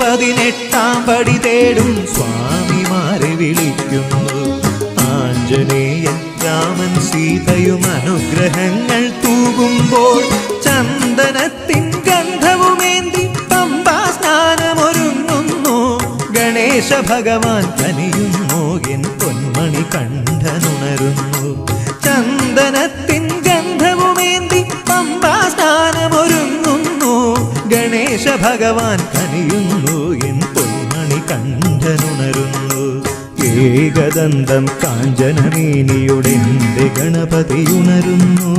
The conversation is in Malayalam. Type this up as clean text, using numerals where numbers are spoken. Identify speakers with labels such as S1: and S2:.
S1: 18-ാം പടി തേടും സ്വാമിമാരെ വിളിക്കുന്നു. ആഞ്ജനേയൻ രാമൻ സീതയും അനുഗ്രഹങ്ങൾ തൂകുമ്പോൾ ചന്ദനത്തിൻ ഗന്ധവുമേന്തി പമ്പാ സ്നാനമൊരുങ്ങുന്നു. ഗണേശ ഭഗവാൻ കനിയുന്നു, എൻ പൊന്മണി കണ്ഠനുണരുന്നു. ചന്ദനത്തിൻ ഗന്ധവുമേന്തി പമ്പാ സ്നാനമൊരുങ്ങുന്നു. ഗണേശ ഭഗവാൻ കനിയുന്നു, എൻ പൊന്മണി കണ്ഠനുണരുന്നു. ഏകദന്തം കാഞ്ചനമേനിയുടെ ഗണപതിയുണരുന്നു.